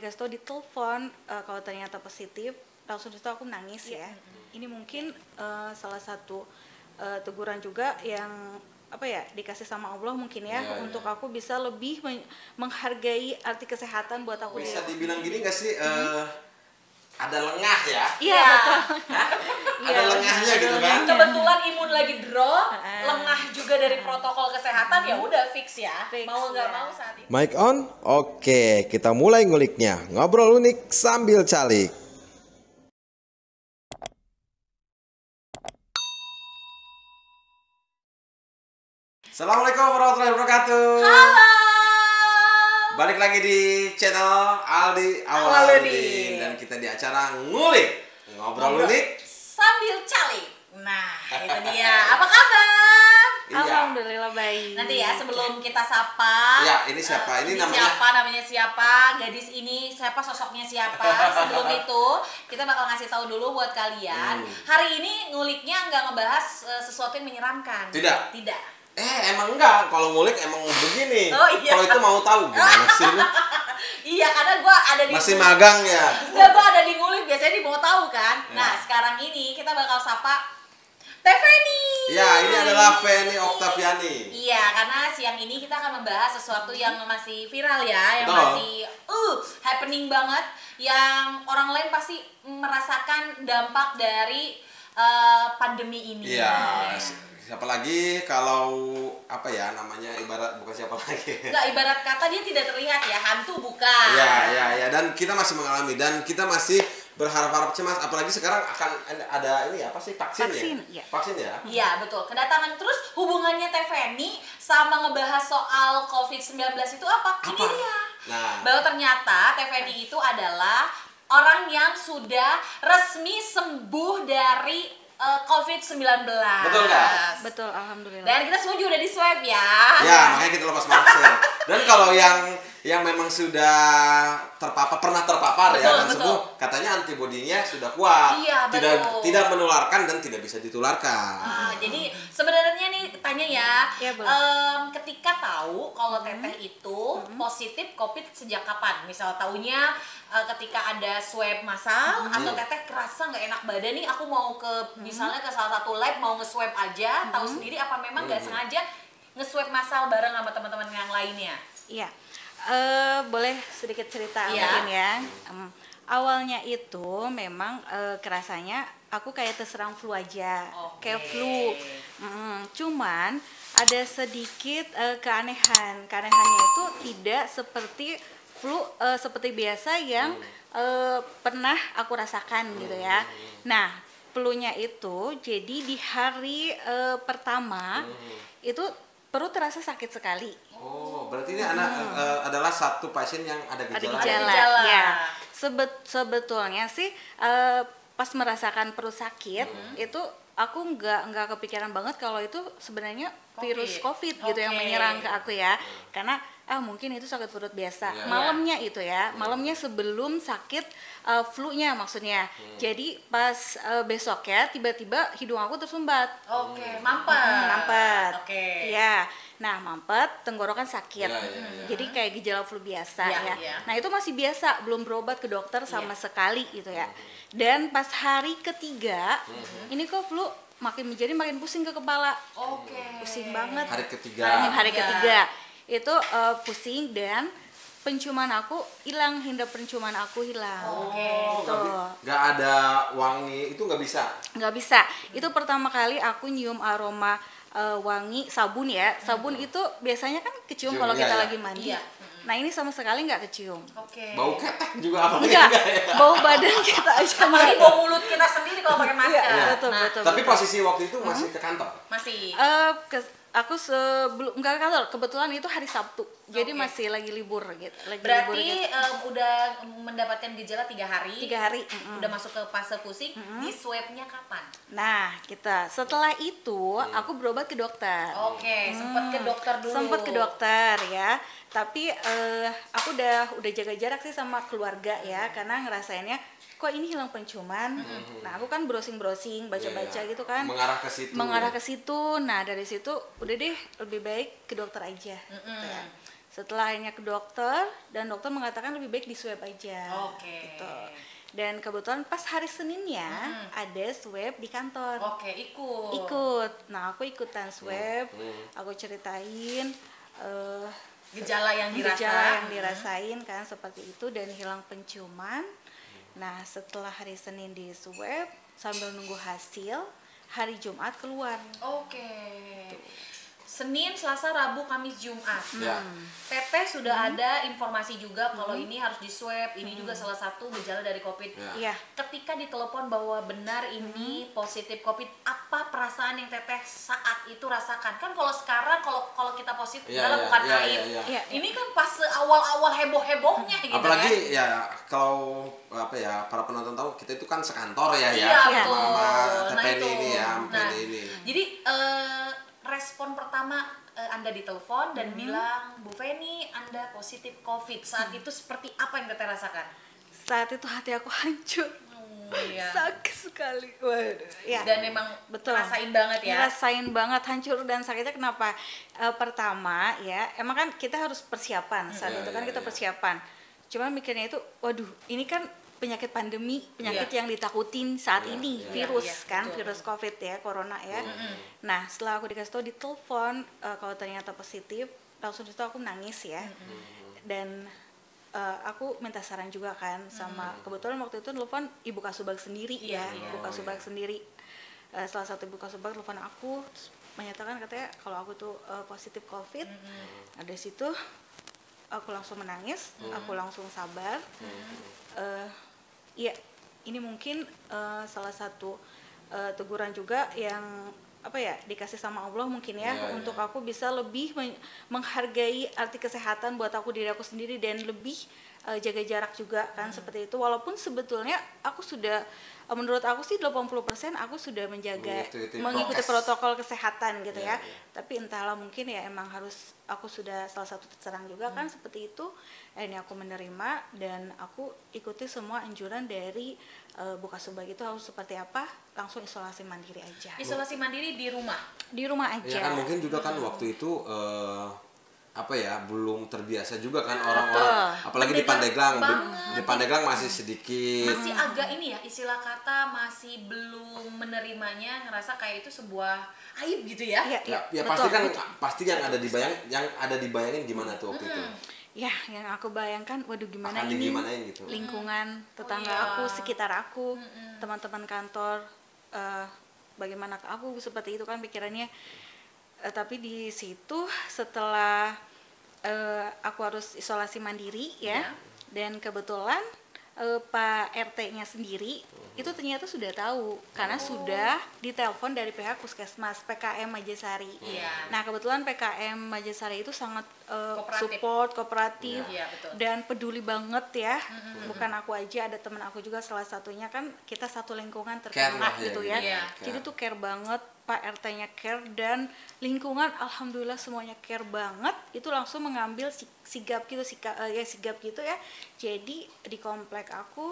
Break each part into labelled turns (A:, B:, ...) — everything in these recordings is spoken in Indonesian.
A: dikasih tahu di telepon kalau ternyata positif, langsung itu aku nangis ya. Ini mungkin salah satu teguran juga yang dikasih sama Allah mungkin ya, untuk aku bisa lebih menghargai arti kesehatan buat aku.
B: Bisa dibilang gini nggak sih, ada lengah ya?
A: Iya betul.
B: Ada lengahnya gitu kan?
C: Kebetulan imun lagi drop, lengah juga dari protokol kesehatan, ya udah fix ya. Mau nggak mau saat ini.
B: Mic on? Oke, kita mulai nguliknya. Ngobrol unik sambil calik. Assalamualaikum warahmatullahi wabarakatuh.
C: Halo.
B: Balik lagi di channel Aldi Awaludin, dan kita di acara ngulik, ngobrol unik
C: sambil calik. Nah, itu dia. Apa kabar?
B: Iya.
A: Alhamdulillah baik.
C: Nanti ya sebelum kita sapa.
B: Ya, ini siapa? Ini
C: namanya siapa? Gadis ini siapa? Sosoknya siapa? Sebelum itu, kita bakal ngasih tahu dulu buat kalian. Hari ini nguliknya nggak ngebahas sesuatu yang menyeramkan.
B: Tidak.
C: Emang
B: enggak, kalau ngulik emang begini.
C: Oh, iya.
B: Kalau itu mau tahu gimana sih lu?
C: Iya, karena gua ada di
B: Masih magang ya?
C: Enggak, gua ada di ngulik, biasanya di mau tahu kan. Nah, sekarang ini kita bakal sapa Teh Feni.
B: Ya, ini adalah Feni Oktaviani.
C: Iya, karena siang ini kita akan membahas sesuatu yang masih viral ya, yang
B: Betul.
C: masih happening banget, yang orang lain pasti merasakan dampak dari pandemi ini.
B: Iya. Siapa lagi kalau ibarat bukan siapa lagi.
C: Enggak, ibarat kata dia tidak terlihat ya, hantu bukan.
B: Iya, dan kita masih mengalami dan kita masih berharap-harap cemas, apalagi sekarang akan ada vaksin ya? Vaksin ya?
C: Iya, betul. Kedatangan terus hubungannya Teh Feni sama ngebahas soal COVID-19 itu apa? Ini dia.
B: Nah,
C: bahwa ternyata Teh Feni itu adalah orang yang sudah resmi sembuh dari COVID-19.
B: Betul nggak?
A: Betul, alhamdulillah.
C: Dan kita semua juga udah di swab ya.
B: Ya, makanya kita lepas masker. Dan kalau yang memang sudah pernah terpapar dan sembuh, katanya antibodinya sudah kuat.
C: Iya,
B: tidak menularkan dan tidak bisa ditularkan.
C: Jadi sebenarnya nih tanya ya, ketika tahu kalau Teteh itu positif COVID sejak kapan? Misal taunya ketika ada swab massal, atau Teteh kerasa nggak enak badan nih, aku mau ke misalnya ke salah satu lab mau nge-swab aja, tahu sendiri apa memang nggak sengaja nge-swab massal bareng sama teman-teman yang lainnya?
A: Iya, boleh sedikit cerita mungkin ya. Awalnya itu memang kerasanya aku kayak terserang flu aja, kayak flu. Cuman ada sedikit keanehan. Keanehannya itu tidak seperti flu seperti biasa yang pernah aku rasakan gitu ya. Nah, flu-nya itu jadi di hari pertama itu perut terasa sakit sekali.
B: Oh, berarti ini adalah satu pasien yang ada gejala.
A: Ya, sebetulnya sih pas merasakan perut sakit itu aku nggak kepikiran banget kalau itu sebenarnya virus COVID gitu yang menyerang ke aku ya, karena mungkin itu sakit perut biasa. Malamnya itu ya, malamnya sebelum sakit flu-nya maksudnya. Jadi pas besoknya tiba-tiba hidung aku tersumbat. Mampet. Iya. Nah, mampet, tenggorokan sakit. Jadi kayak gejala flu biasa ya. Nah, itu masih biasa, belum berobat ke dokter sama sekali gitu ya. Dan pas hari ketiga, ini kok flu makin pusing ke kepala. Pusing banget.
B: Hari ketiga.
A: Hari ketiga itu pusing dan penciuman aku hilang, indera penciuman aku hilang. Gitu.
B: Nggak ada wangi, itu nggak bisa?
A: Nggak bisa. Itu pertama kali aku nyium aroma wangi sabun ya. Sabun itu biasanya kan kecium kalau kita lagi mandi. Nah, ini sama sekali nggak kecium.
B: Bau ketek juga apa?
A: Enggak. Bau badan kita aja.
C: Apalagi bau mulut kita sendiri kalau pakai masker.
A: Betul.
B: Tapi posisi waktu itu masih ke kantor?
C: Masih.
A: Aku sebelum nggak ke kantor, kebetulan itu hari Sabtu, jadi masih lagi libur gitu.
C: Berarti udah mendapatkan gejala 3 hari.
A: 3 hari.
C: Udah masuk ke fase pusing. Di swabnya kapan?
A: Nah, setelah itu aku berobat ke dokter.
C: Sempet ke dokter dulu.
A: Sempet ke dokter ya. Tapi aku udah jaga jarak sih sama keluarga ya, karena ngerasainnya kok ini hilang penciuman. Nah, aku kan browsing baca-baca gitu kan, mengarah ke situ. Nah, dari situ udah deh lebih baik ke dokter aja. Setelah akhirnya ke dokter dan dokter mengatakan lebih baik di swab aja. Gitu. Dan kebetulan pas hari Seninnya ada swab di kantor. Ikut. Nah, aku ikutan swab. Aku ceritain
C: gejala yang
A: dirasain kan seperti itu dan hilang penciuman. Nah, setelah hari Senin di swab sambil nunggu hasil, hari Jumat keluar.
C: Senin, Selasa, Rabu, Kamis, Jumat. Teteh sudah ada informasi juga kalau ini harus di swab, ini juga salah satu gejala dari COVID. Ketika ditelepon bahwa benar ini positif COVID, apa perasaan yang Teteh saat itu rasakan? Kan kalau sekarang kalau kita positif bukan aib. Ini kan pas awal-awal heboh-hebohnya gitu.
B: Apalagi ya kalau para penonton tahu kita itu kan sekantor ya
C: sama
B: Teteh ini ini.
C: Jadi respon pertama Anda ditelepon dan bilang, Bu Feni, Anda positif COVID. Saat itu seperti apa yang Teteh rasakan?
A: Saat itu hati aku hancur. Sakit sekali. Waduh.
C: Dan memang rasain banget ya?
A: Rasain banget, hancur dan sakitnya kenapa? Pertama ya, emang kan kita harus persiapan. Saat itu kan kita persiapan. Cuma mikirnya itu, waduh ini kan penyakit pandemi, penyakit yang ditakutin saat ini, virus COVID ya, corona ya. Nah, setelah aku dikasih tahu di telepon kalau ternyata positif, langsung itu aku nangis ya. Dan aku minta saran juga kan sama kebetulan waktu itu telepon Ibu Kasubag sendiri Ibu Kasubag sendiri. Salah satu Ibu Kasubag telepon aku terus menyatakan katanya kalau aku tuh positif COVID. Nah, dari situ aku langsung menangis, aku langsung sabar. Ya, ini mungkin salah satu teguran juga yang dikasih sama Allah mungkin untuk aku bisa lebih menghargai arti kesehatan buat aku, diri aku sendiri, dan lebih jaga jarak juga kan seperti itu. Walaupun sebetulnya aku sudah menurut aku sih 80% aku sudah mengikuti protokol kesehatan gitu ya. Tapi entahlah mungkin ya emang harus aku sudah salah satu terserang juga kan seperti itu. Ini aku menerima dan aku ikuti semua anjuran dari Bu Kasubag itu harus seperti apa, langsung isolasi mandiri aja.
C: Isolasi mandiri di rumah?
A: Di rumah aja.
B: Ya kan mungkin juga kan waktu itu belum terbiasa juga kan orang-orang, apalagi di Pandeglang. Di Pandeglang masih sedikit.
C: Masih agak ini ya, istilah kata masih belum menerimanya, ngerasa kayak itu sebuah aib gitu ya.
B: Ya pasti kan pasti yang ada dibayangin gimana tuh waktu itu.
A: Ya, yang aku bayangkan, waduh gimana ini
B: gitu.
A: Lingkungan tetangga aku, sekitar aku, teman-teman kantor, bagaimana ke aku seperti itu kan pikirannya. Tapi di situ setelah aku harus isolasi mandiri dan kebetulan Pak RT-nya sendiri itu ternyata sudah tahu karena sudah ditelepon dari pihak Puskesmas PKM Majasari. Nah, kebetulan PKM Majasari itu sangat support, kooperatif dan peduli banget ya. Bukan aku aja, ada teman aku juga, salah satunya kan kita satu lingkungan terkena gitu ya. Jadi tuh care banget, Pak RT-nya care dan lingkungan alhamdulillah semuanya care banget. Itu langsung mengambil sigap gitu ya. Jadi di komplek aku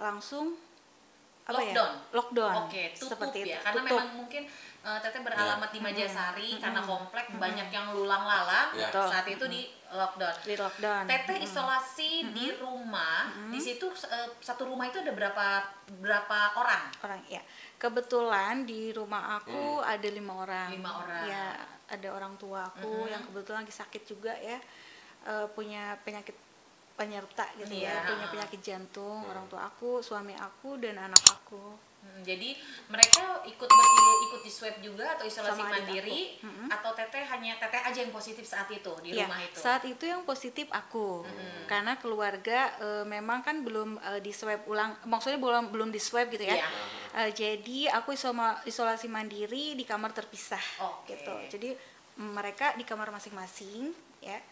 A: langsung lockdown.
C: Tutup
A: seperti
C: ya.
A: itu.
C: Karena memang mungkin Teteh beralamat di Majasari karena komplek banyak yang lulang lalang. Saat itu di lockdown. Teteh isolasi di rumah. Di situ satu rumah itu ada berapa orang?
A: Ya. Kebetulan di rumah aku ada 5 orang.
C: 5 orang.
A: Ya, ada orang tua aku yang kebetulan lagi sakit juga ya. Punya penyakit penyerta gitu ya, punya penyakit jantung. Orang tua aku, suami aku, dan anak aku.
C: Jadi mereka ikut di swab juga atau isolasi mandiri atau Teteh aja yang positif saat itu di rumah itu?
A: Saat itu yang positif aku, karena keluarga memang kan belum di swab ulang, maksudnya belum di swab gitu ya. Jadi aku isolasi mandiri di kamar terpisah gitu. Jadi mereka di kamar masing-masing ya.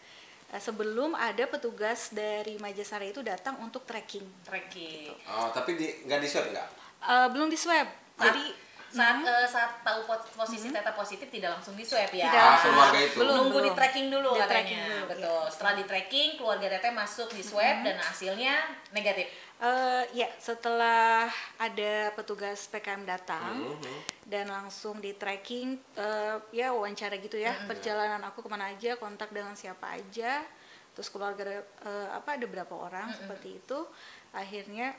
A: Sebelum ada petugas dari Majasari itu datang untuk tracking.
B: Gitu. Oh, tapi nggak di swab nggak?
A: Belum di swab. Jadi
C: saat tahu posisi Teteh positif tidak langsung di swab ya.
A: Tidak langsung.
B: Keluarga itu.
C: Nunggu di tracking dulu
A: Di
C: katanya.
A: tracking dulu,
C: Betul. Setelah di tracking, keluarga Teteh masuk di swab dan hasilnya negatif.
A: Ya, setelah ada petugas PKM datang dan langsung di tracking, ya wawancara gitu ya, perjalanan aku kemana aja, kontak dengan siapa aja, terus keluarga ada berapa orang seperti itu. Akhirnya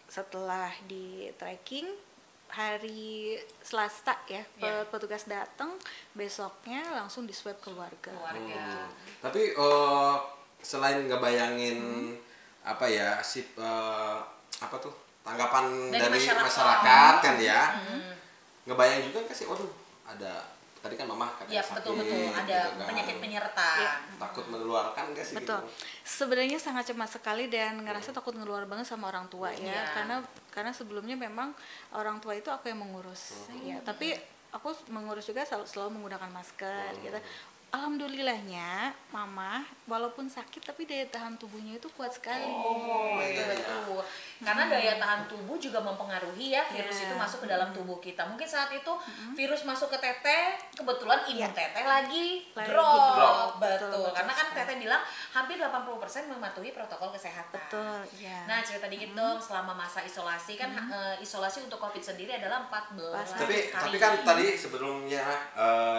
A: setelah di tracking hari Selasa ya, petugas datang, besoknya langsung di swab keluarga.
B: Tapi selain ngebayangin tanggapan dari masyarakat kan ya, ngebayang juga nggak sih, waduh ada tadi kan mama katanya sakit,
C: betul ada
B: gitu kan.
C: penyakit penyerta,
B: takut menularkan nggak sih?
A: Betul.
B: Gitu?
A: Sebenarnya sangat cemas sekali dan ngerasa takut ngeluar banget sama orang tua ya, karena sebelumnya memang orang tua itu aku yang mengurus ya, tapi aku mengurus juga selalu menggunakan masker gitu. Alhamdulillahnya mama walaupun sakit tapi daya tahan tubuhnya itu kuat sekali.
C: Betul. Karena daya tahan tubuh juga mempengaruhi ya virus itu masuk ke dalam tubuh kita. Mungkin saat itu virus masuk ke Teteh, kebetulan imun Teteh lagi drop. Betul. Karena kan Teteh bilang hampir 80% mematuhi protokol kesehatan.
A: Betul, ya.
C: Nah, cerita dikit dong selama masa isolasi kan isolasi untuk COVID sendiri adalah 14 hari.
B: Tapi kan tadi sebelumnya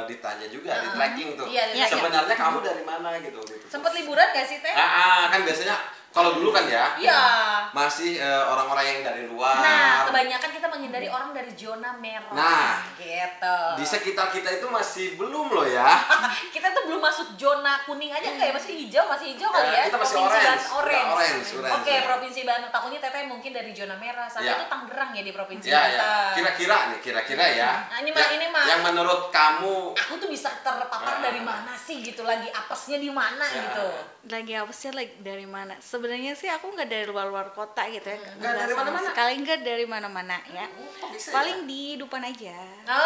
B: ditanya juga di tracking tuh.
C: Iya,
B: sebenarnya kamu dari mana gitu.
C: Sempet liburan gak sih Teh?
B: Kan biasanya kalau dulu kan ya, masih orang-orang yang dari luar.
C: Nah, kebanyakan kita menghindari orang dari zona merah.
B: Nah,
C: gitu.
B: Di sekitar kita itu masih belum loh ya.
C: Kita tuh belum masuk zona kuning aja kayak masih hijau kali ya.
B: Kita masih orange.
C: Oke, Provinsi Banten. Takutnya Teteh mungkin dari zona merah. Saat itu Tangerang ya di Provinsi
B: Banten.
C: Kira-kira
B: ya.
C: Nah, ini mah.
B: Yang menurut kamu
C: aku tuh bisa terpapar dari mana sih gitu, lagi apesnya di mana gitu.
A: Lagi apesnya dari mana? Sebenarnya sih aku nggak dari luar kota gitu ya.
B: Nggak dari mana-mana.
A: Sekali nggak dari mana-mana ya. Paling di Dupan aja.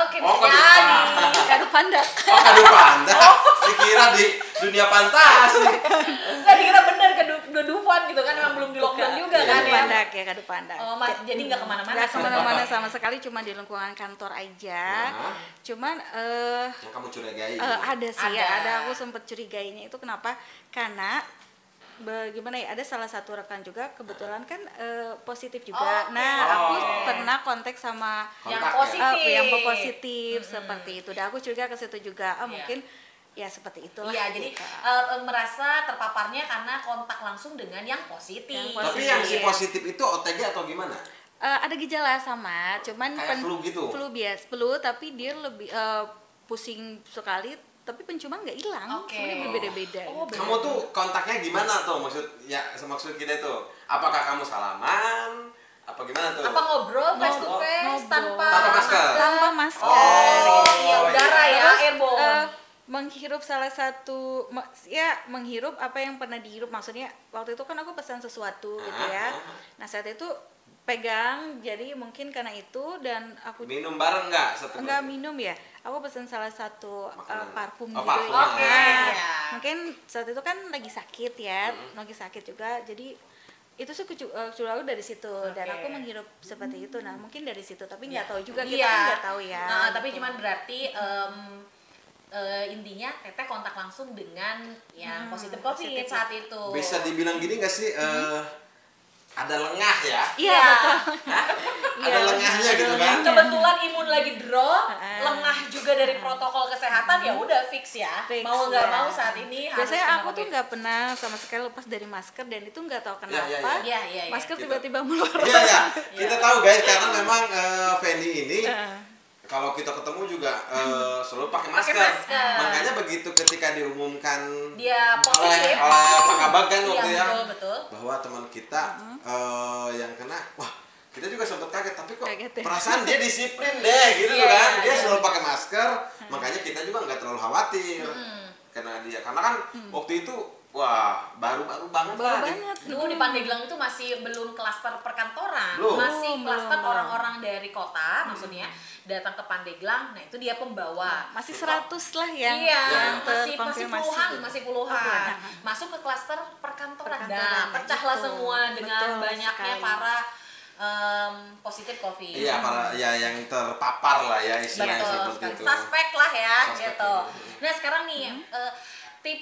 C: Oke, bisa jadi.
A: Kadu Panda.
B: Kadu Panda. Dikira di dunia fantasi.
C: Nggak dikira bener ke Dupan gitu kan, memang belum di lockdown juga kan ya.
A: Kadu Panda.
C: Jadi nggak kemana-mana.
A: Nggak kemana-mana sama sekali, cuma di lingkungan kantor aja. Cuman
B: yang kamu curigai?
A: Ada sih ya, aku sempet curigainya itu kenapa? Karena bagaimana ya, ada salah satu rekan juga kebetulan kan positif juga. Aku pernah kontak sama
C: yang positif,
A: seperti itu. Dan aku juga ke situ juga. Mungkin ya seperti itulah.
C: Iya, jadi merasa terpaparnya karena kontak langsung dengan yang positif.
B: Tapi yang si positif itu OTG atau gimana?
A: Ada gejala sama, cuman
B: kayak flu gitu.
A: Flu tapi dia lebih pusing sekali, tapi penciuman nggak hilang. Sebenarnya berbeda-beda.
B: Kamu tuh kontaknya gimana tuh, maksud kita itu? Apakah kamu salaman? Apa gimana tuh?
C: Apa ngobrol face to face tanpa
B: masker?
A: Tanpa masker.
C: Ya udara ya, airborne.
A: Menghirup menghirup apa yang pernah dihirup. Maksudnya waktu itu kan aku pesan sesuatu gitu ya. Nah saat itu pegang, jadi mungkin karena itu. Dan aku
B: minum bareng nggak?
A: Enggak minum ya, aku pesan salah satu parfum gitu
B: parfum.
A: Mungkin saat itu kan lagi sakit ya, lagi sakit juga, jadi itu sih aku dari situ. Dan aku menghirup seperti itu. Nah mungkin dari situ, tapi nggak tahu juga, kita kan nggak tahu ya.
C: Tapi cuman berarti intinya Teteh kontak langsung dengan yang positif COVID saat itu.
B: Bisa dibilang gini nggak sih? Ada lengah ya?
A: Iya, betul.
B: Ada lengahnya gitu kan?
C: Kebetulan imun lagi drop, lengah juga dari protokol kesehatan, ya udah fix ya. Mau nggak mau saat ini harus.
A: Biasanya aku tuh nggak pernah sama sekali lepas dari masker, dan itu nggak tahu kenapa masker tiba-tiba meluar.
B: Iya. Kita tahu guys, karena memang Fendi ini kalau kita ketemu juga selalu pakai masker. Makanya begitu ketika diumumkan
C: dia positif
B: oleh Pak Kabag kan waktu
C: betul.
B: bahwa teman kita yang kena, wah kita juga sempat kaget, tapi kok perasaan dia disiplin deh gitu kan. Dia selalu pakai masker, makanya kita juga nggak terlalu khawatir karena kan waktu itu baru banget.
C: Dulu di Pandeglang itu masih belum klaster perkantoran, masih klaster orang-orang dari kota, maksudnya datang ke Pandeglang. Nah itu dia pembawa.
A: Masih 100 lah yang
C: masih puluhan. Masuk ke klaster perkantoran. Nah, pecahlah semua dengan banyaknya para positif COVID.
B: Iya, para ya yang terpapar lah ya istilahnya seperti itu.
C: Suspek lah ya,
B: Suspek
C: gitu. Nah sekarang nih,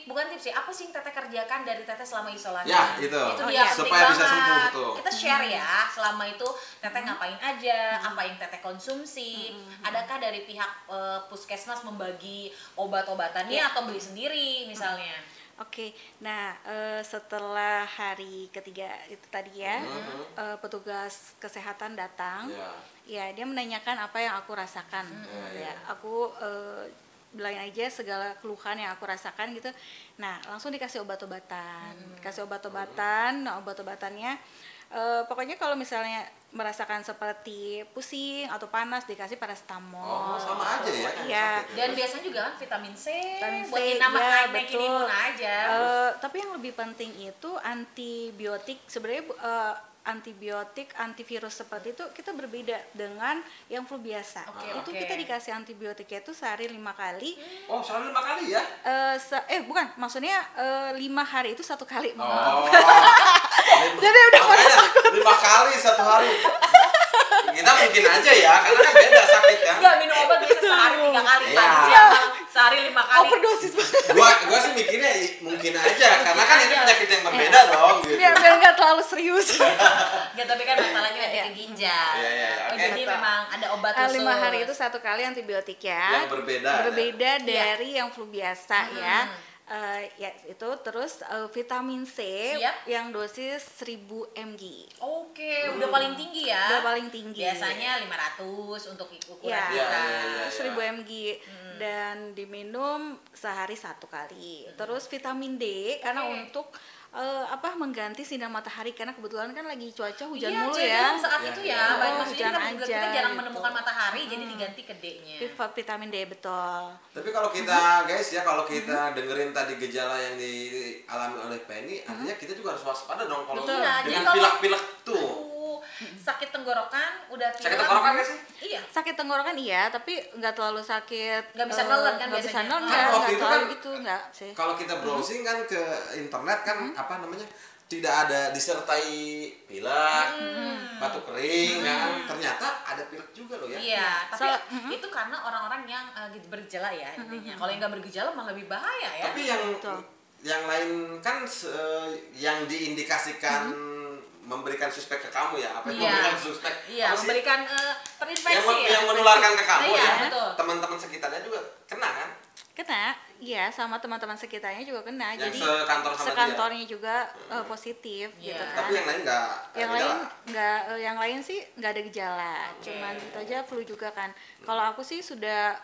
C: bukan tips ya, apa sih yang Teteh kerjakan dari Teteh selama isolasi?
B: Ya, itu
C: dia
B: supaya bisa
C: banget.
B: sembuh tuh.
C: Kita share ya, selama itu Teteh ngapain aja, apa yang Teteh konsumsi, adakah dari pihak puskesmas membagi obat-obatannya atau beli sendiri misalnya?
A: Oke, nah setelah hari ketiga itu tadi ya, petugas kesehatan datang, ya dia menanyakan apa yang aku rasakan, ya aku bilangin aja segala keluhan yang aku rasakan gitu. Nah langsung dikasih obat-obatan, Nah obat-obatannya pokoknya kalau misalnya merasakan seperti pusing atau panas dikasih paracetamol.
B: Oh, sama aja ya?
A: Iya.
C: Dan biasanya juga kan vitamin C, buat
A: ya,
C: naikin imun aja.
A: Tapi yang lebih penting itu antibiotik. Sebenarnya antibiotik, antivirus seperti itu kita berbeda dengan yang flu biasa. Itu kita dikasih antibiotiknya itu sehari 5 kali.
B: Oh, sehari 5 kali ya?
A: Bukan, maksudnya 5 hari itu 1 kali.
B: Jadi udah takut. 5 kali 1 hari. Kita mungkin aja ya, karena kan beda sakit kan.
C: Enggak, minum obat bisa sehari 3 kali, sehari 5 kali.
A: Overdosis banget.
B: Gua sih mikirnya mungkin aja, karena kan ini penyakit yang berbeda dong gitu.
A: Biar nggak terlalu serius.
C: Enggak, tapi kan masalahnya nanti ke ginjal. Jadi memang ada obat khusus.
A: 5 hari itu 1 kali antibiotik ya.
B: Yang berbeda
A: dari yang flu biasa ya. Ya itu terus vitamin C yang dosis 1000 mg.
C: Udah paling tinggi ya.
A: Udah paling tinggi.
C: Biasanya 500 untuk ukuran
A: kita. 1000 mg dan diminum sehari 1 kali. Terus vitamin D karena untuk mengganti sinar matahari karena kebetulan kan lagi cuaca hujan mulu ya.
C: Saat itu ya,
A: hujan
C: kita jarang menemukan matahari jadi diganti ke D-nya.
A: Vitamin D betul.
B: Tapi kalau kita guys ya, kalau kita dengerin tadi gejala yang dialami oleh Penny, artinya kita juga harus waspada dong kalau dengan pilek-pilek tuh.
C: Sakit tenggorokan udah pilek.
B: Sakit tenggorokan nggak sih?
C: Iya.
A: Sakit tenggorokan iya, tapi nggak terlalu sakit.
C: Nggak bisa nelen kan
A: nggak
C: biasanya.
A: bisa nelen,
B: Kan waktu itu kan
A: gitu nggak sih.
B: Kalau kita browsing kan ke internet kan tidak ada disertai pilek, batuk kering kan. Ternyata ada pilek juga loh ya.
C: Iya, tapi itu karena orang-orang yang bergejala ya intinya. Kalau yang nggak bergejala malah lebih bahaya ya.
B: Tapi yang lain kan yang diindikasikan memberikan suspek ke kamu ya, memberikan suspek,
C: memberikan terinfeksi
B: yang menularkan ke kamu ya,
C: betul.
B: Teman-teman sekitarnya juga kena kan?
A: Kena, iya sama teman-teman sekitarnya juga kena.
B: Yang
A: jadi
B: sekantornya
A: juga positif gitu kan.
B: Tapi yang lain nggak.
A: Yang lain sih nggak ada gejala, cuman itu aja flu juga kan. Kalau aku sih sudah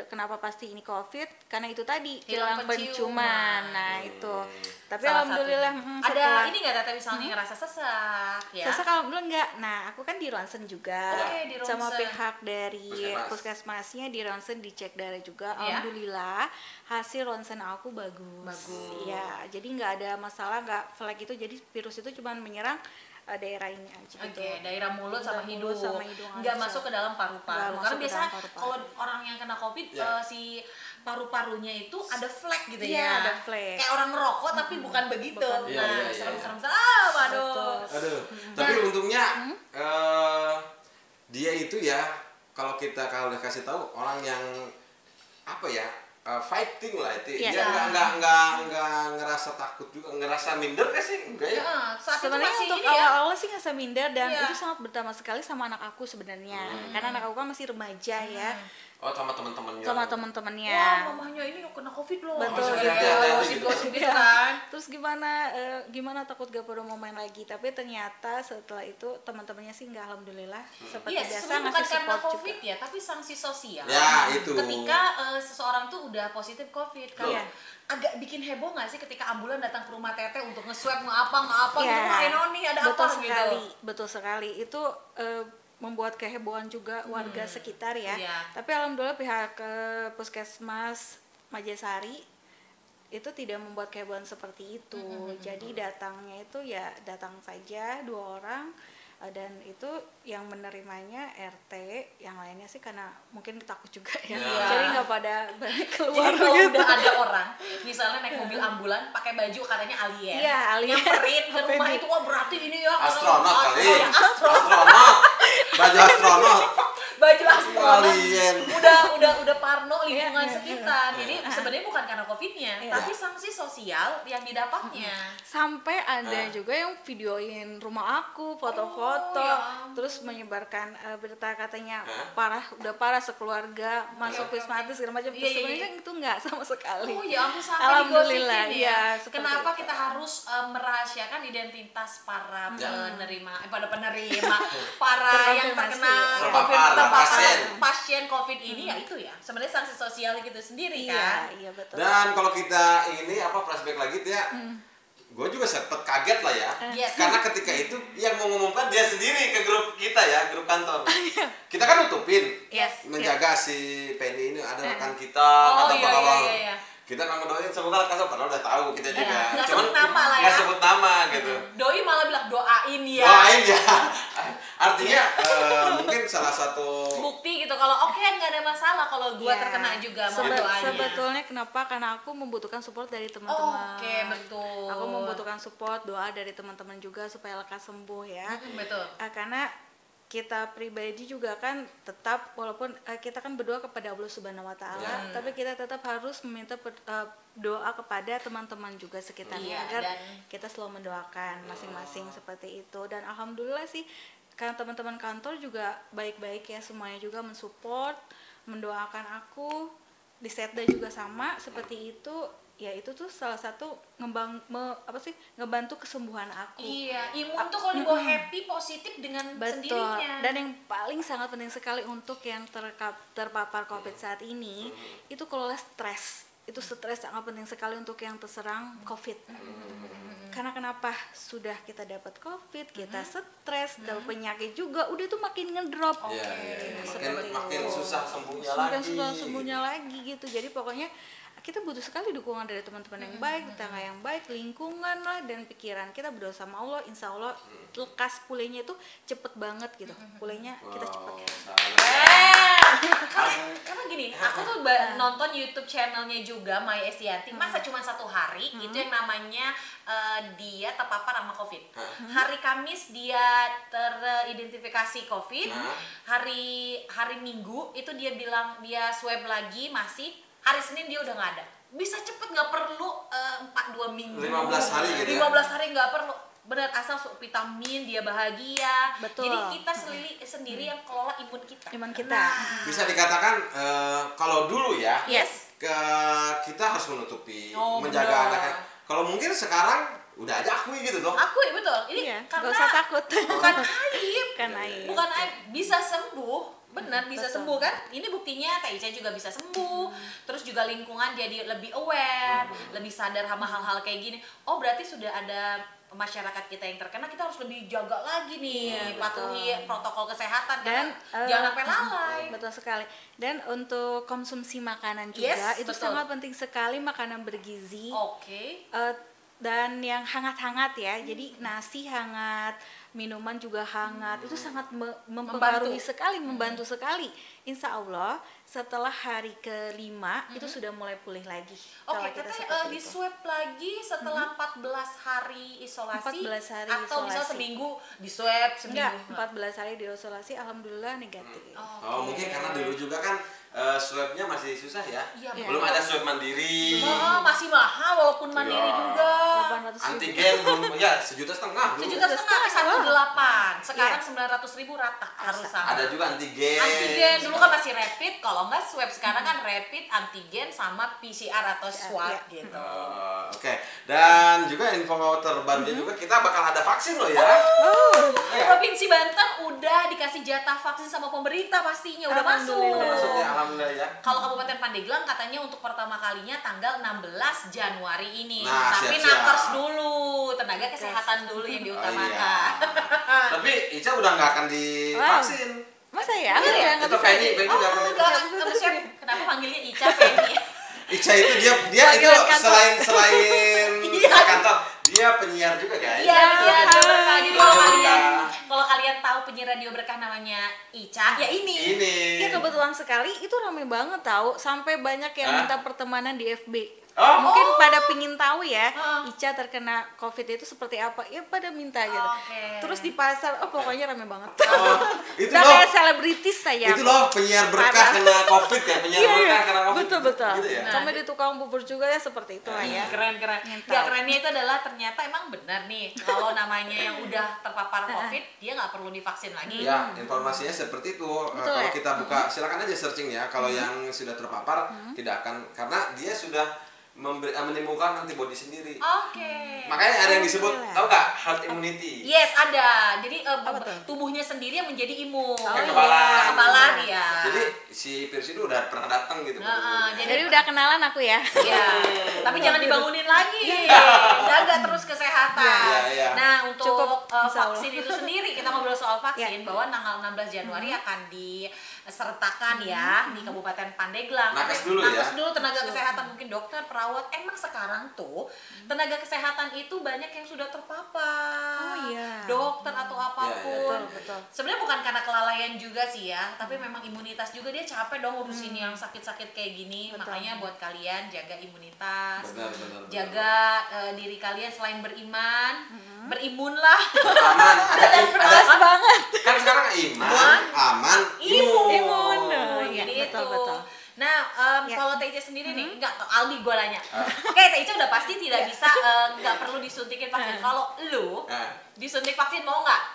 A: kenapa pasti ini COVID karena itu tadi hilang penciuman. Nah itu tapi alhamdulillah
C: ada ini nggak Tete misalnya ngerasa sesak ya?
A: Sesak alhamdulillah enggak. Nah aku kan di ronsen juga sama pihak dari puskesmasnya, di ronsen dicek darah juga. Alhamdulillah hasil ronsen aku bagus. Ya jadi nggak ada masalah, nggak flek itu, jadi virus itu cuma menyerang daerah ini aja gitu.
C: Daerah mulut sama hidung nggak masuk ke dalam paru-paru. Karena biasanya kalau orang yang kena COVID si paru-parunya itu ada flek gitu ya.
A: Ada flek.
C: Kayak orang ngerokok tapi bukan begitu. Serem-serem aduh.
B: Tapi untungnya dia itu ya kalau udah kasih tahu orang yang fighting lah itu, dia nggak ngerasa takut juga, ngerasa minder kan sih, enggak ya?
A: Sebenarnya untuk awal-awal sih ngerasa minder dan itu sangat berdampak sekali sama anak aku sebenarnya, karena anak aku kan masih remaja ya.
B: Oh, sama teman-temannya.
A: Sama teman-temannya.
C: Wah, mamahnya ini kena COVID loh.
A: Betul.
C: Gosip-gosip gitu kan.
A: Terus gimana takut gak pada mau main lagi, tapi ternyata setelah itu teman-temannya sih nggak, alhamdulillah seperti biasa ngasih
C: bukan karena
A: support
C: COVID
A: juga.
C: ya, tapi sanksi sosial.
B: Ya, itu.
C: Ketika seseorang tuh udah positif COVID kan. Agak bikin heboh nggak sih ketika ambulan datang ke rumah Teteh untuk nge-swab apa gitu. Wah, ini ada apa gitu.
A: Betul sekali. Itu membuat kehebohan juga warga sekitar ya. Tapi alhamdulillah pihak puskesmas Majasari itu tidak membuat kehebohan seperti itu. Jadi datangnya itu ya datang saja 2 orang, dan itu yang menerimanya RT, yang lainnya sih karena mungkin takut juga ya. Jadi nggak pada balik keluar.
C: Jadi kalau udah ada orang misalnya naik mobil ambulan pakai baju katanya alien,
A: alien
C: nyamperin ke rumah itu, wah berarti ini ya
B: astronot kali.
C: Astronot karena COVID-nya, tapi sanksi sosial yang didapatnya.
A: Sampai ada juga yang videoin rumah aku, foto-foto, terus menyebarkan berita katanya udah parah sekeluarga, masuk wisma atlet segala macam. Sebenarnya itu enggak sama sekali.
C: Oh ya ampun, sampai
A: Alhamdulillah
C: ya. Kenapa kita harus merahasiakan identitas para para yang terkena pasien COVID ini? Ya itu ya, sebenarnya sanksi sosial gitu sendiri kan.
A: Iya betul.
B: Dan kalau kita ini flashback lagi tuh ya, gue juga sempet kaget lah ya, karena ketika itu yang mengumumkan dia sendiri ke grup kita ya, grup kantor. Kita kan nutupin, menjaga si Penny ini ada rekan kita, kita nggak ngedoain semoga lekas, padahal udah tahu kita juga.
C: Nggak sebut nama lah ya.
B: Nggak sebut nama gitu.
C: Doi malah bilang doain ya.
B: Doain ya. Artinya mungkin salah satu
C: bukti gitu kalau nggak ada masalah kalau gua terkena juga mau doain.
A: Sebetulnya kenapa? Karena aku membutuhkan support dari teman-teman.
C: Betul.
A: Aku membutuhkan support, doa dari teman-teman juga supaya lekas sembuh ya.
C: Betul.
A: Karena kita pribadi juga kan tetap walaupun kita kan berdoa kepada Allah Subhanahu wa taala, tapi kita tetap harus meminta doa kepada teman-teman juga sekitarnya agar kita selalu mendoakan masing-masing seperti itu. Dan alhamdulillah sih kan teman-teman kantor juga baik-baik ya, semuanya juga mensupport, mendoakan aku. Di Setda juga sama seperti itu. Ya itu tuh salah satu ngebantu kesembuhan aku.
C: Iya, imun tuh kalau dibawa happy, positif dengan sendirinya.
A: Dan yang paling sangat penting sekali untuk yang terpapar COVID saat ini, itu kalau stres. Itu stres sangat penting sekali untuk yang terserang COVID. Karena kenapa? Sudah kita dapat COVID, kita stres, dapat penyakit juga, udah tuh makin ngedrop.
B: Makin susah sembuhnya lagi.
A: Makin susah sembuhnya lagi gitu. Jadi pokoknya kita butuh sekali dukungan dari teman-teman yang baik, tetangga yang baik, lingkungan lah, dan pikiran. Kita berdoa sama Allah, insya Allah lekas pulihnya itu cepet banget gitu. Pulihnya kita cepet.
C: Karena gini, aku tuh nonton YouTube channelnya juga My Estianti. Masa cuma 1 hari itu yang namanya dia terpapar sama COVID. Hari Kamis dia teridentifikasi COVID. Hari Minggu itu dia bilang dia swab lagi masih. Hari Senin dia udah nggak ada. Bisa cepet, nggak perlu 2 minggu.
B: 15 hari gitu ya?
C: 15 hari nggak perlu. Benar, asal vitamin, dia bahagia.
A: Betul.
C: Jadi kita sendiri yang kelola imun kita.
B: Bisa dikatakan kalau dulu ya, kita harus menutupi, menjaga anaknya. Kalau mungkin sekarang udah aja akui gitu dong.
C: Akui, betul. Ini karena
A: gak usah takut.
C: Bukan aib.
A: Bukan
C: aib. Bisa sembuh. Benar, bisa sembuh kan? Ini buktinya Teh Ica juga bisa sembuh. Terus juga lingkungan jadi lebih aware, lebih sadar sama hal-hal kayak gini. Oh, berarti sudah ada masyarakat kita yang terkena, kita harus lebih jaga lagi nih, patuhi protokol kesehatan dan jangan sampai lalai.
A: Betul sekali. Dan untuk konsumsi makanan juga itu sangat penting sekali, makanan bergizi. Dan yang hangat-hangat ya. Jadi nasi hangat, minuman juga hangat, itu sangat mempengaruhi sekali, membantu sekali. Insya Allah setelah hari ke-5 itu sudah mulai pulih lagi.
C: Teteh di swab lagi setelah 14 hari isolasi
A: 14 hari
C: atau
A: isolasi.
C: misal seminggu di swab seminggu?
A: Enggak, 14 hari di isolasi, alhamdulillah negatif.
B: Mungkin karena dulu juga kan swabnya masih susah ya, belum ada swab mandiri.
C: Masih mahal walaupun mandiri juga.
B: Antigen belum, ya 1,5 juta dulu.
C: 1,5 juta 1,8. Sekarang 900.000 rata harus sama.
B: Ada juga antigen.
C: Antigen dulu kan masih rapid, kalau enggak swab sekarang kan rapid, antigen sama PCR atau swab gitu.
B: Dan juga info terbarunya juga kita bakal ada vaksin loh ya.
C: Provinsi Banten udah dikasih jatah vaksin sama pemerintah pastinya, udah masuk.
B: Alhamdulillah ya.
C: Kalau Kabupaten Pandeglang katanya untuk pertama kalinya tanggal 16 Januari ini.
B: Nah,
C: tapi nakes dulu, tenaga kesehatan dulu yang diutamakan.
B: Tapi Ica udah nggak akan divaksin.
A: Masa ya?
B: Itu Penny nggak akan.
C: Kenapa panggilnya Ica Penny?
B: Ica itu dia itu selain kantor, dia penyiar juga guys.
C: Iya, jadi kalau kalian tahu penyiar radio berkah namanya Ica, ya ini.
A: Ya kebetulan sekali itu ramai banget tahu, sampai banyak yang minta pertemanan di FB. Mungkin pada pingin tahu ya, Ica terkena COVID itu seperti apa, ya pada minta gitu. Terus di pasar, pokoknya rame banget.
B: Itu
A: udah
B: loh,
A: kayak selebritis saya.
B: itu loh penyiar berkah kena COVID ya, penyiar berkah kena COVID.
A: Betul.
B: Gitu ya?
A: Sampai di tukang bubur juga ya seperti itu lah ya.
C: Keren. Ya kerennya itu adalah ternyata emang benar nih, kalau namanya yang udah terpapar COVID, dia nggak perlu divaksin lagi.
B: Ya, informasinya seperti itu. Kalau kita buka, silakan aja searching ya. Kalau yang sudah terpapar, tidak akan, karena dia sudah menimbulkan antibodi sendiri. Makanya ada yang disebut, tahu nggak, herd immunity?
C: Yes, ada. Jadi tubuhnya sendiri yang menjadi imun.
B: Kekebalan
C: ya.
B: Jadi si virus itu udah pernah datang gitu.
A: Jadi udah kenalan aku ya.
C: Iya. Tapi jangan dibangunin lagi. Jaga terus kesehatan. Nah, untuk vaksin itu sendiri, kita ngobrol soal vaksin, bahwa tanggal 16 Januari akan disertakan ya di Kabupaten Pandeglang.
B: Nakes dulu
C: tenaga kesehatan, mungkin dokter, perawat. Emang sekarang tuh tenaga kesehatan itu banyak yang sudah terpapar. Dokter atau apapun.
A: Betul.
C: Sebenarnya bukan karena kelalaian juga sih ya, tapi memang imunitas juga, dia capek dong urusin yang sakit-sakit kayak gini. Makanya buat kalian jaga imunitas.
B: Benar.
C: Jaga diri kalian, selain beriman, berimunlah.
B: Aman.
A: Keras banget.
B: Kan sekarang iman, aman,
C: imun.
A: Jadi
C: itu.
A: betul.
C: Nah, kalau Teh Ica sendiri nih, enggak, Aldi gue nanya. Oke, Teh Ica udah pasti tidak bisa, nggak perlu disuntikin vaksin. Kalau lu disuntik vaksin mau nggak?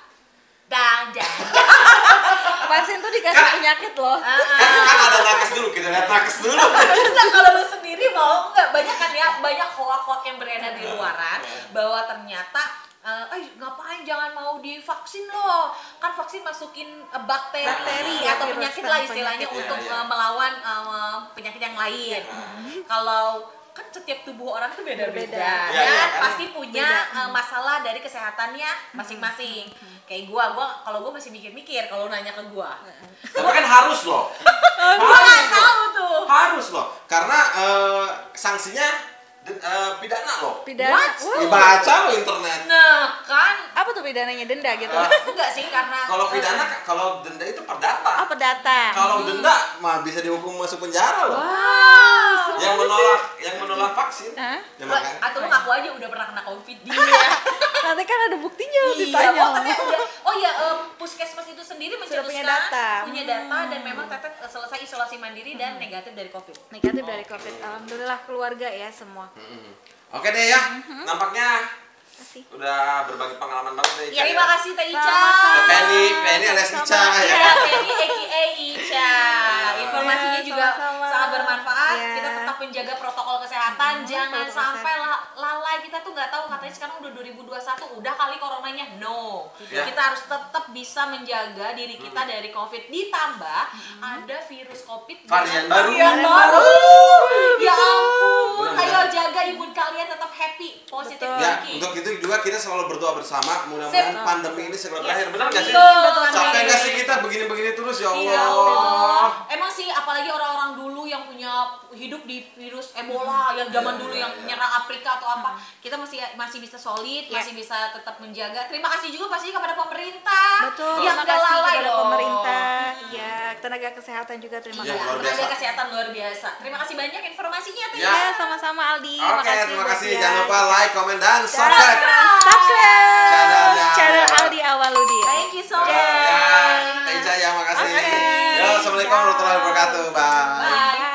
A: Vaksin tuh dikasih penyakit loh.
B: Kan ada nakes dulu, kita lihat nakes dulu.
C: Nah, kalau lu sendiri mau nggak? Banyak kan ya, banyak hoax yang beredar di luaran bahwa ternyata ngapain, jangan mau divaksin loh, kan vaksin masukin bakteri atau penyakit lah istilahnya untuk melawan penyakit yang lain. Kalau kan setiap tubuh orang itu beda-beda dan pasti punya masalah dari kesehatannya masing-masing. Kayak gua kalau gua masih mikir-mikir kalau nanya ke gua.
B: Tapi kan harus loh.
C: Gua nggak tahu tuh.
B: Harus loh, karena sanksinya pidana loh.
A: Pidana.
B: Dibaca lo internet.
C: Nah, kan
A: Apa tuh pidananya, denda gitu?
C: enggak sih, karena
B: Kalau pidana, kalau denda itu perdata.
A: Perdata.
B: Kalau denda mah bisa dihukum masuk penjara loh. Yang menolak vaksin. Ya, makanya.
C: Atau lu ngaku aja udah pernah kena COVID dia.
A: Nanti kan ada buktinya ditanya.
C: Puskesmas itu sendiri
A: Sudah
C: mencetuskan punya data dan memang Teteh selesai isolasi mandiri dan negatif dari COVID.
A: Negatif dari COVID. Alhamdulillah keluarga ya semua.
B: Oke deh ya, nampaknya udah berbagi pengalaman banget deh Ica.
C: Ya, terima kasih Teh Ica.
B: Penny alias Ica ya.
C: Penny aka Ica. Informasinya juga sangat bermanfaat. Kita tetap menjaga protokol kesehatan, jangan sampai lalai. Kita tuh nggak tahu, katanya sekarang udah 2021, udah kali coronanya. No. Kita harus tetap bisa menjaga diri kita dari COVID. Ditambah ada virus COVID
B: varian baru.
C: Ya ampun. Ayo jaga imun kalian, tetap happy, positif thinking.
B: Untuk itu juga kita selalu berdoa bersama, mudah-mudahan pandemi ini segera berakhir. Benar nggak sih? Sampai nggak sih kita begini-begini terus, ya Allah.
C: Emang sih, apalagi orang-orang dulu yang punya hidup di virus Ebola yang zaman dulu yang menyerang Afrika atau apa, kita masih bisa solid, masih bisa tetap menjaga. Terima kasih juga pasti kepada pemerintah. Yang
A: Terima kasih
C: lalai
A: kepada
C: loh.
A: pemerintah. Ya, tenaga kesehatan juga terima kasih.
C: Tenaga kesehatan luar biasa. Terima kasih banyak informasinya Teh.
A: Ya, sama-sama Aldi.
B: Oke, terima kasih. Jangan lupa like, komen, dan subscribe
A: channel Aldi Awaludin.
C: Thank you so much.
B: Teh Ica ya, makasih. Yo, assalamualaikum warahmatullahi wabarakatuh. Bye.